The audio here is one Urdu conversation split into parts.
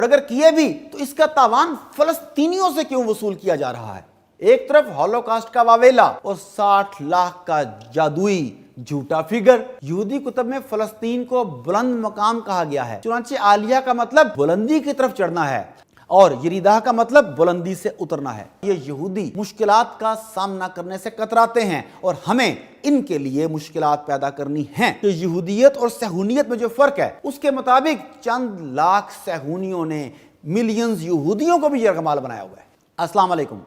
اور اگر کیے بھی تو اس کا تاوان فلسطینیوں سے کیوں وصول کیا جا رہا ہے؟ ایک طرف ہولوکاسٹ کا واویلا اور 60 لاکھ کا جادوئی جھوٹا فگر۔ یہودی کتب میں فلسطین کو بلند مقام کہا گیا ہے، چنانچہ عالیہ کا مطلب بلندی کی طرف چڑھنا ہے اور یریدہ کا مطلب بلندی سے اترنا ہے۔ یہ یہودی مشکلات کا سامنا کرنے سے کتراتے ہیں اور ہمیں ان کے لیے مشکلات پیدا کرنی ہیں کہ یہودیت اور صہیونیت میں جو فرق ہے اس کے مطابق چند لاکھ صہیونیوں نے ملینز یہودیوں کو بھی یرغمال بنایا ہوا ہے۔ السلام علیکم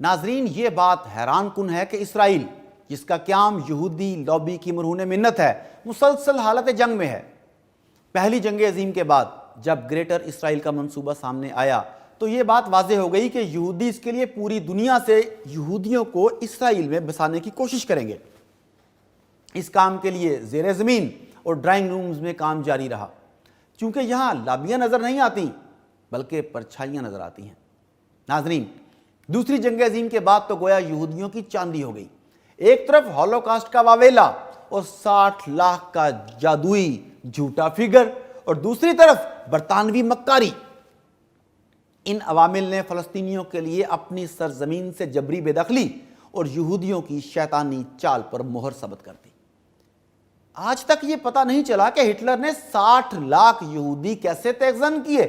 ناظرین، یہ بات حیران کن ہے کہ اسرائیل، جس کا قیام یہودی لابی کی مرہون منت ہے، مسلسل حالت جنگ میں ہے۔ پہلی جنگ عظیم کے بعد جب گریٹر اسرائیل کا منصوبہ سامنے آیا تو یہ بات واضح ہو گئی کہ یہودی اس کے لیے پوری دنیا سے یہودیوں کو اسرائیل میں بسانے کی کوشش کریں گے۔ اس کام کے لیے زیر زمین اور ڈرائنگ رومز میں کام جاری رہا، چونکہ یہاں لابیاں نظر نہیں آتی بلکہ پرچھائیاں نظر آتی ہیں۔ ناظرین، دوسری جنگ عظیم کے بعد تو گویا یہودیوں کی چاندی ہو گئی۔ ایک طرف ہولوکاسٹ کا واویلا اور 60 لاکھ کا جادوئی جھوٹا فگر اور دوسری طرف برطانوی مکاری۔ ان عوامل نے فلسطینیوں کے لیے اپنی سرزمین سے جبری بے دخلی اور یہودیوں کی شیطانی چال پر مہر ثبت کر دی۔ آج تک یہ پتہ نہیں چلا کہ ہٹلر نے 60 لاکھ یہودی کیسے تیغزن کیے،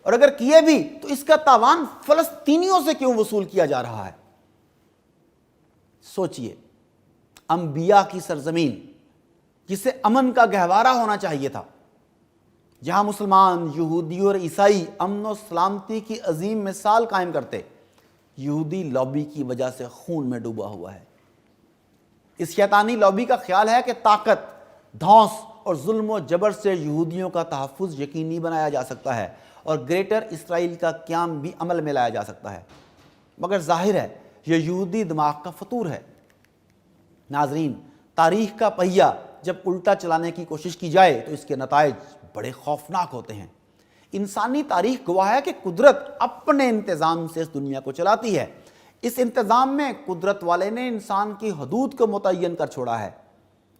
اور اگر کیے بھی تو اس کا تاوان فلسطینیوں سے کیوں وصول کیا جا رہا ہے؟ سوچئے، انبیاء کی سرزمین جسے امن کا گہوارہ ہونا چاہیے تھا، جہاں مسلمان، یہودی اور عیسائی امن و سلامتی کی عظیم مثال قائم کرتے، یہودی لابی کی وجہ سے خون میں ڈوبا ہوا ہے۔ اس شیطانی لابی کا خیال ہے کہ طاقت، دھونس اور ظلم و جبر سے یہودیوں کا تحفظ یقینی بنایا جا سکتا ہے اور گریٹر اسرائیل کا قیام بھی عمل میں لایا جا سکتا ہے، مگر ظاہر ہے یہ یہودی دماغ کا فطور ہے۔ ناظرین، تاریخ کا پہیہ جب الٹا چلانے کی کوشش کی جائے تو اس کے نتائج بڑے خوفناک ہوتے ہیں۔ انسانی تاریخ گواہ ہے کہ قدرت اپنے انتظام سے اس دنیا کو چلاتی ہے۔ اس انتظام میں قدرت والے نے انسان کی حدود کو متعین کر چھوڑا ہے،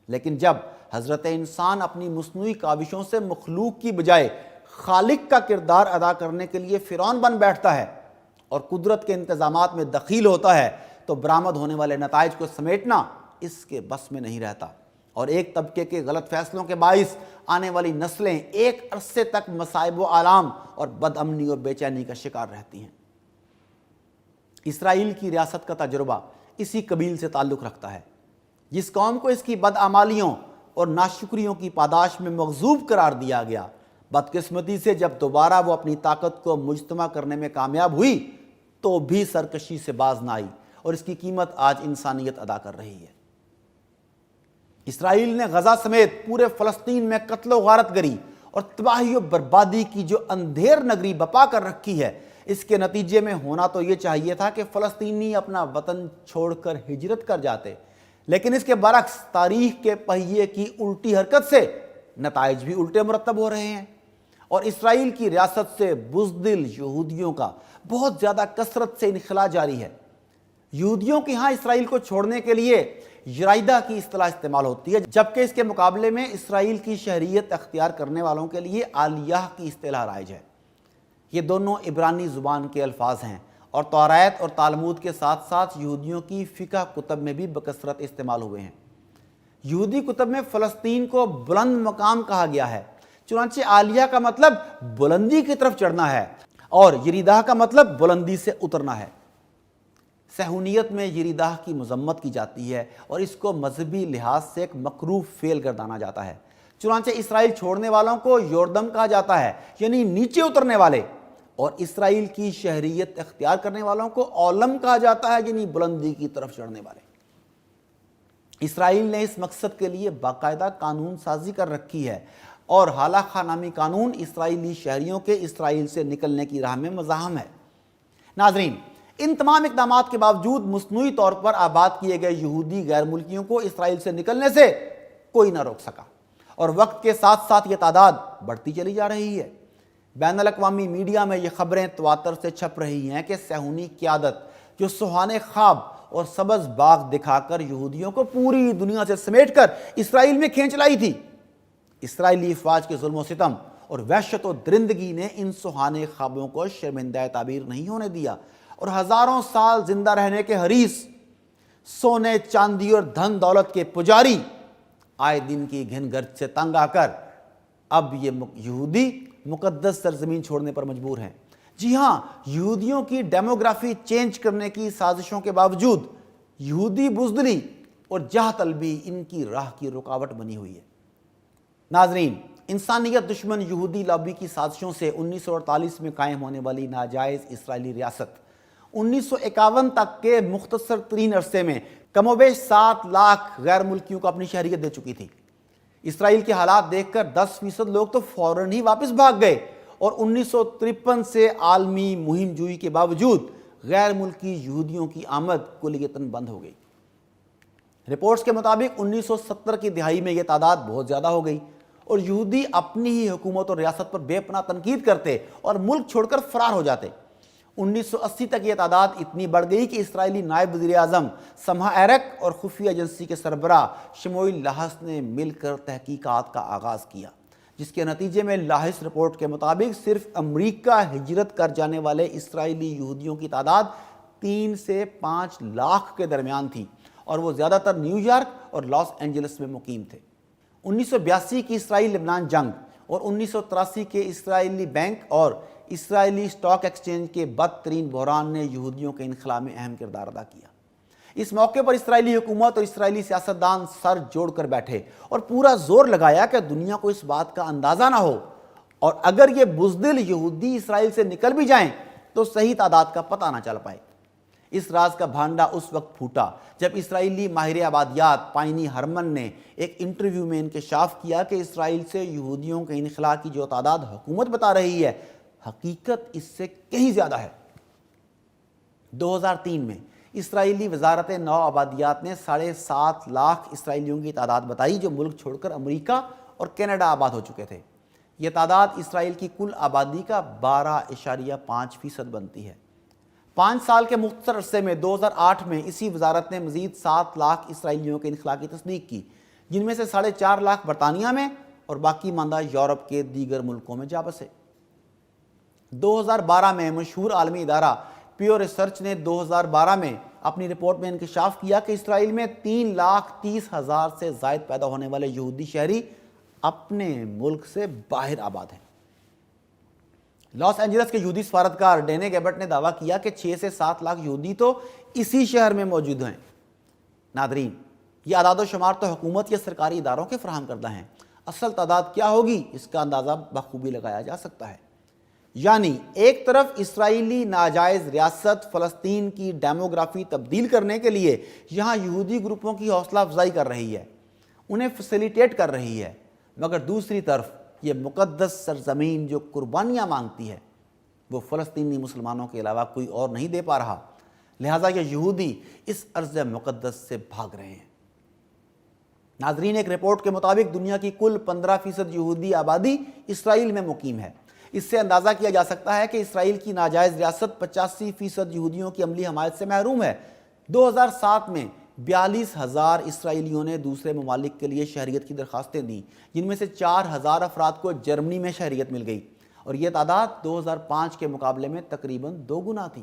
لیکن جب حضرت انسان اپنی مصنوعی کاوشوں سے مخلوق کی بجائے خالق کا کردار ادا کرنے کے لیے فرعون بن بیٹھتا ہے اور قدرت کے انتظامات میں دخیل ہوتا ہے تو برآمد ہونے والے نتائج کو سمیٹنا اس کے بس میں نہیں رہتا، اور ایک طبقے کے غلط فیصلوں کے باعث آنے والی نسلیں ایک عرصے تک مصائب و آلام اور بد امنی اور بے چینی کا شکار رہتی ہیں۔ اسرائیل کی ریاست کا تجربہ اسی قبیل سے تعلق رکھتا ہے۔ جس قوم کو اس کی بدعمالیوں اور ناشکریوں کی پاداش میں مغضوب قرار دیا گیا، بدقسمتی سے جب دوبارہ وہ اپنی طاقت کو مجتمع کرنے میں کامیاب ہوئی تو بھی سرکشی سے باز نہ آئی، اور اس کی قیمت آج انسانیت ادا کر رہی ہے۔ اسرائیل نے غزہ سمیت پورے فلسطین میں قتل و غارت گری اور تباہی و بربادی کی جو اندھیر نگری بپا کر رکھی ہے، اس کے نتیجے میں ہونا تو یہ چاہیے تھا کہ فلسطینی اپنا وطن چھوڑ کر ہجرت کر جاتے، لیکن اس کے برعکس تاریخ کے پہیے کی الٹی حرکت سے نتائج بھی الٹے مرتب ہو رہے ہیں، اور اسرائیل کی ریاست سے بزدل یہودیوں کا بہت زیادہ کثرت سے انخلاء جاری ہے۔ یہودیوں کی ہاں اسرائیل کو چھوڑنے کے لیے یرائدہ کی اصطلاح استعمال ہوتی ہے، جبکہ اس کے مقابلے میں اسرائیل کی شہریت اختیار کرنے والوں کے لیے عالیہ کی اصطلاح رائج ہے۔ یہ دونوں عبرانی زبان کے الفاظ ہیں اور توراۃ اور تالمود کے ساتھ ساتھ یہودیوں کی فقہ کتب میں بھی بکثرت استعمال ہوئے ہیں۔ یہودی کتب میں فلسطین کو بلند مقام کہا گیا ہے، چنانچہ عالیہ کا مطلب بلندی کی طرف چڑھنا ہے اور یریدہ کا مطلب بلندی سے اترنا ہے۔ صہیونیت میں یریدہ کی مذمت کی جاتی ہے اور اس کو مذہبی لحاظ سے ایک مکروہ فعل گردانا جاتا ہے، چنانچہ اسرائیل چھوڑنے والوں کو یوردم کہا جاتا ہے، یعنی نیچے اترنے والے، اور اسرائیل کی شہریت اختیار کرنے والوں کو اولم کہا جاتا ہے، یعنی بلندی کی طرف چڑھنے والے۔ اسرائیل نے اس مقصد کے لیے باقاعدہ قانون سازی کر رکھی ہے، اور ہلاخا نامی قانون اسرائیلی شہریوں کے اسرائیل سے نکلنے کی راہ میں مزاحم ہے۔ ناظرین، ان تمام اقدامات کے باوجود مصنوعی طور پر آباد کیے گئے یہودی غیر ملکیوں کو اسرائیل سے نکلنے سے کوئی نہ روک سکا، اور وقت کے ساتھ ساتھ یہ تعداد بڑھتی چلی جا رہی ہے۔ بین الاقوامی میڈیا میں یہ خبریں تواتر سے چھپ رہی ہیں کہ صہیونی قیادت جو سہانے خواب اور سبز باغ دکھا کر یہودیوں کو پوری دنیا سے سمیٹ کر اسرائیل میں کھینچ لائی تھی، اسرائیلی افواج کے ظلم و ستم اور وحشت و درندگی نے ان سہانے خوابوں کو شرمندہ تعبیر نہیں ہونے دیا، اور ہزاروں سال زندہ رہنے کے حریص، سونے چاندی اور دھن دولت کے پجاری آئے دن کی گھن گرج سے تنگ آ کر اب یہ یہودی مقدس سرزمین چھوڑنے پر مجبور ہیں۔ جی ہاں، یہودیوں کی ڈیموگرافی چینج کرنے کی سازشوں کے باوجود یہودی بزدلی اور جاہ طلبی ان کی راہ کی رکاوٹ بنی ہوئی ہے۔ ناظرین، انسانیت دشمن یہودی لابی کی سازشوں سے 1948 میں قائم ہونے والی ناجائز اسرائیلی ریاست 1951 تک کے مختصر ترین عرصے میں کم و بیش 7 لاکھ غیر ملکیوں کو اپنی شہریت دے چکی تھی۔ اسرائیل کے حالات دیکھ کر 10% لوگ تو فوراً ہی واپس بھاگ گئے، اور 1953 سے عالمی مہم جوئی کے باوجود غیر ملکی یہودیوں کی آمد کلیتاً بند ہو گئی۔ رپورٹس کے مطابق 1970 کی دہائی میں یہ تعداد بہت زیادہ ہو گئی، اور یہودی اپنی ہی حکومت اور ریاست پر بے پناہ تنقید کرتے اور ملک چھوڑ کر فرار ہو جاتے۔ 1980 تک یہ تعداد اتنی بڑھ گئی کہ اسرائیلی نائب وزیر اعظم سمحا ایرک اور خفیہ ایجنسی کے سربراہ شموئیل لاہس نے مل کر تحقیقات کا آغاز کیا، جس کے نتیجے میں لاہس رپورٹ کے مطابق صرف امریکہ ہجرت کر جانے والے اسرائیلی یہودیوں کی تعداد 3 سے 5 لاکھ کے درمیان تھی، اور وہ زیادہ تر نیو یارک اور لاس اینجلس میں مقیم تھے۔ 1982 کی اسرائیل لبنان جنگ اور 1983 کے اسرائیلی بینک اور اسرائیلی سٹاک ایکسچینج کے بدترین بحران نے یہودیوں کے انخلا میں اہم کردار ادا کیا۔ اس موقع پر اسرائیلی حکومت اور اسرائیلی سیاستدان سر جوڑ کر بیٹھے اور پورا زور لگایا کہ دنیا کو اس بات کا اندازہ نہ ہو، اور اگر یہ بزدل یہودی اسرائیل سے نکل بھی جائیں تو صحیح تعداد کا پتہ نہ چل پائے۔ اس راز کا بھانڈا اس وقت پھوٹا جب اسرائیلی ماہر آبادیات پائنی ہرمن نے ایک انٹرویو میں انکشاف کیا کہ اسرائیل سے یہودیوں کے انخلا کی جو تعداد حکومت بتا رہی ہے، حقیقت اس سے کہیں زیادہ ہے۔ 2003 میں اسرائیلی وزارت نو آبادیات نے 7.5 لاکھ اسرائیلیوں کی تعداد بتائی جو ملک چھوڑ کر امریکہ اور کینیڈا آباد ہو چکے تھے۔ یہ تعداد اسرائیل کی کل آبادی کا 12.5% بنتی ہے۔ 5 سال کے مختصر عرصے میں 2008 میں اسی وزارت نے مزید 7 لاکھ اسرائیلیوں کے انخلا کی تصدیق کی، جن میں سے 4.5 لاکھ برطانیہ میں اور باقی ماندہ یورپ کے دیگر ملکوں میں جا بسے۔ 2012 میں مشہور عالمی ادارہ پیو ریسرچ نے 2012 میں اپنی رپورٹ میں انکشاف کیا کہ اسرائیل میں 3,30,000 سے زائد پیدا ہونے والے یہودی شہری اپنے ملک سے باہر آباد ہیں۔ لاس اینجلس کے یہودی سفارتکار ڈینے گیبٹ نے دعویٰ کیا کہ 6 سے 7 لاکھ یہودی تو اسی شہر میں موجود ہیں۔ ناظرین، یہ اعداد و شمار تو حکومت یا سرکاری اداروں کے فراہم کردہ ہیں، اصل تعداد کیا ہوگی اس کا اندازہ بخوبی لگایا جا سکتا ہے۔ یعنی ایک طرف اسرائیلی ناجائز ریاست فلسطین کی ڈیموگرافی تبدیل کرنے کے لیے یہاں یہودی گروپوں کی حوصلہ افزائی کر رہی ہے، انہیں فیسیلیٹیٹ کر رہی ہے، مگر دوسری طرف یہ مقدس سرزمین جو قربانیاں مانگتی ہے وہ فلسطینی مسلمانوں کے علاوہ کوئی اور نہیں دے پا رہا، لہٰذا یہ یہودی اس ارض مقدس سے بھاگ رہے ہیں۔ ناظرین، ایک رپورٹ کے مطابق دنیا کی کل 15% یہودی آبادی اسرائیل میں مقیم ہے۔ اس سے اندازہ کیا جا سکتا ہے کہ اسرائیل کی ناجائز ریاست 85% یہودیوں کی عملی حمایت سے محروم ہے۔ 2007 میں 42,000 اسرائیلیوں نے دوسرے ممالک کے لیے شہریت کی درخواستیں دیں، جن میں سے 4,000 افراد کو جرمنی میں شہریت مل گئی، اور یہ تعداد 2005 کے مقابلے میں تقریباً 2 گنا تھی۔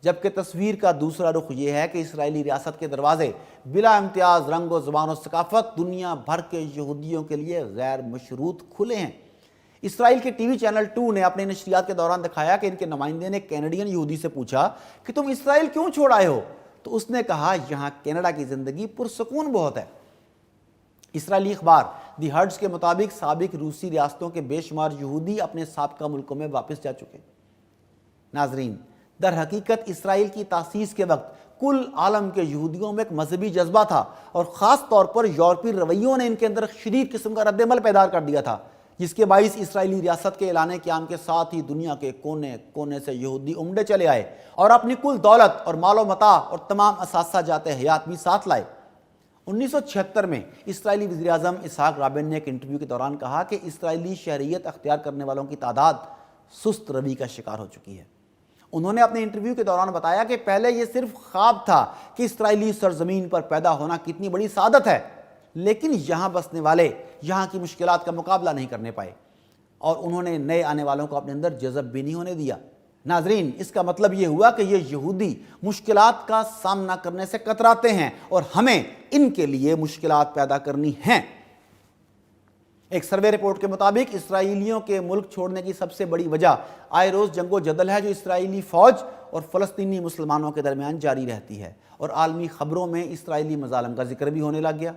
جبکہ تصویر کا دوسرا رخ یہ ہے کہ اسرائیلی ریاست کے دروازے بلا امتیاز رنگ و زبان و ثقافت دنیا بھر کے یہودیوں کے لیے غیر مشروط کھلے ہیں۔ اسرائیل کے ٹی وی چینل 2 نے اپنے نشریات کے دوران دکھایا کہ ان کے نمائندے نے کینیڈین یہودی سے پوچھا کہ تم اسرائیل کیوں چھوڑ آئے ہو؟ تو اس نے کہا یہاں کینیڈا کی زندگی پرسکون بہت ہے۔ اسرائیلی اخبار دی ہرٹز کے مطابق سابق روسی ریاستوں کے بے شمار یہودی اپنے سابقہ ملکوں میں واپس جا چکے۔ ناظرین، در حقیقت اسرائیل کی تاسیس کے وقت کل عالم کے یہودیوں میں ایک مذہبی جذبہ تھا، اور خاص طور پر یورپی رویوں نے ان کے اندر شدید قسم کا رد عمل پیدا کر دیا تھا، جس کے باعث اسرائیلی ریاست کے اعلان قیام کے ساتھ ہی دنیا کے کونے کونے سے یہودی امڈے چلے آئے اور اپنی کل دولت اور مال و متاع اور تمام اثاثہ جات حیات بھی ساتھ لائے۔ 1976 میں اسرائیلی وزیر اعظم اسحاق رابن نے ایک انٹرویو کے دوران کہا کہ اسرائیلی شہریت اختیار کرنے والوں کی تعداد سست روی کا شکار ہو چکی ہے۔ انہوں نے اپنے انٹرویو کے دوران بتایا کہ پہلے یہ صرف خواب تھا کہ اسرائیلی سرزمین پر پیدا ہونا کتنی بڑی سعادت ہے، لیکن یہاں بسنے والے یہاں کی مشکلات کا مقابلہ نہیں کرنے پائے۔ اور انہوں نے نئے آنے والوں کو اپنے اندر جذب بھی نہیں ہونے دیا۔ ناظرین، اس کا مطلب یہ ہوا کہ یہ یہودی مشکلات کا سامنا کرنے سے کتراتے ہیں اور ہمیں ان کے لیے مشکلات پیدا کرنی ہیں۔ ایک سروے رپورٹ کے مطابق اسرائیلیوں کے ملک چھوڑنے کی سب سے بڑی وجہ آئے روز جنگ و جدل ہے جو اسرائیلی فوج اور فلسطینی مسلمانوں کے درمیان جاری رہتی ہے، اور عالمی خبروں میں اسرائیلی مظالم کا ذکر بھی ہونے لگ گیا۔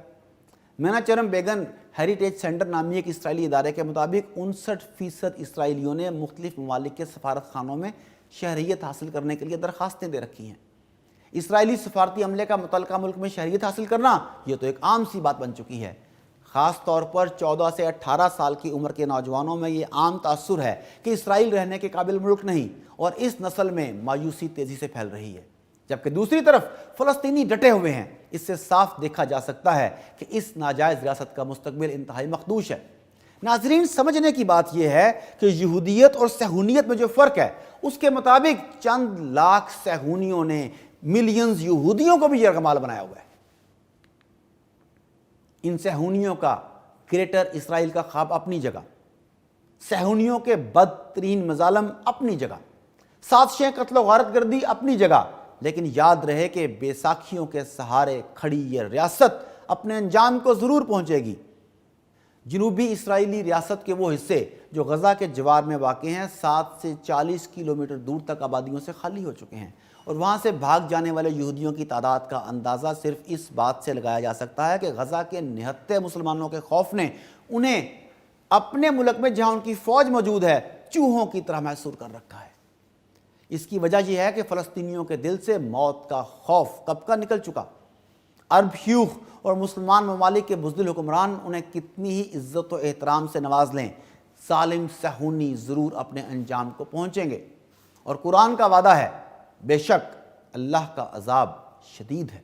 میناچرم بیگن ہیریٹیج سینٹر نامی ایک اسرائیلی ادارے کے مطابق 59% اسرائیلیوں نے مختلف ممالک کے سفارت خانوں میں شہریت حاصل کرنے کے لیے درخواستیں دے رکھی ہیں۔ اسرائیلی سفارتی عملے کا متعلقہ ملک میں شہریت حاصل کرنا یہ تو ایک عام سی بات بن چکی ہے۔ خاص طور پر 14 سے 18 سال کی عمر کے نوجوانوں میں یہ عام تاثر ہے کہ اسرائیل رہنے کے قابل ملک نہیں، اور اس نسل میں مایوسی تیزی سے پھیل رہی ہے، جبکہ دوسری طرف فلسطینی ڈٹے ہوئے ہیں۔ اس سے صاف دیکھا جا سکتا ہے کہ اس ناجائز ریاست کا مستقبل انتہائی مخدوش ہے۔ ناظرین، سمجھنے کی بات یہ ہے کہ یہودیت اور صہیونیت میں جو فرق ہے، اس کے مطابق چند لاکھ صہیونیوں نے ملینز یہودیوں کو بھی یرغمال بنایا ہوا ہے۔ ان صہیونیوں کا گریٹر اسرائیل کا خواب اپنی جگہ، صہیونیوں کے بدترین مظالم اپنی جگہ، سازشیں قتل و غارت گردی اپنی جگہ، لیکن یاد رہے کہ بے ساکھیوں کے سہارے کھڑی یہ ریاست اپنے انجام کو ضرور پہنچے گی۔ جنوبی اسرائیلی ریاست کے وہ حصے جو غزہ کے جوار میں واقع ہیں 7 سے 40 کلومیٹر دور تک آبادیوں سے خالی ہو چکے ہیں، اور وہاں سے بھاگ جانے والے یہودیوں کی تعداد کا اندازہ صرف اس بات سے لگایا جا سکتا ہے کہ غزہ کے نہتے مسلمانوں کے خوف نے انہیں اپنے ملک میں جہاں ان کی فوج موجود ہے چوہوں کی طرح محصور کر رکھا ہے۔ اس کی وجہ یہ ہے کہ فلسطینیوں کے دل سے موت کا خوف کب کا نکل چکا۔ عرب شیوخ اور مسلمان ممالک کے بزدل حکمران انہیں کتنی ہی عزت و احترام سے نواز لیں، ظالم صہیونی ضرور اپنے انجام کو پہنچیں گے، اور قرآن کا وعدہ ہے، بے شک اللہ کا عذاب شدید ہے۔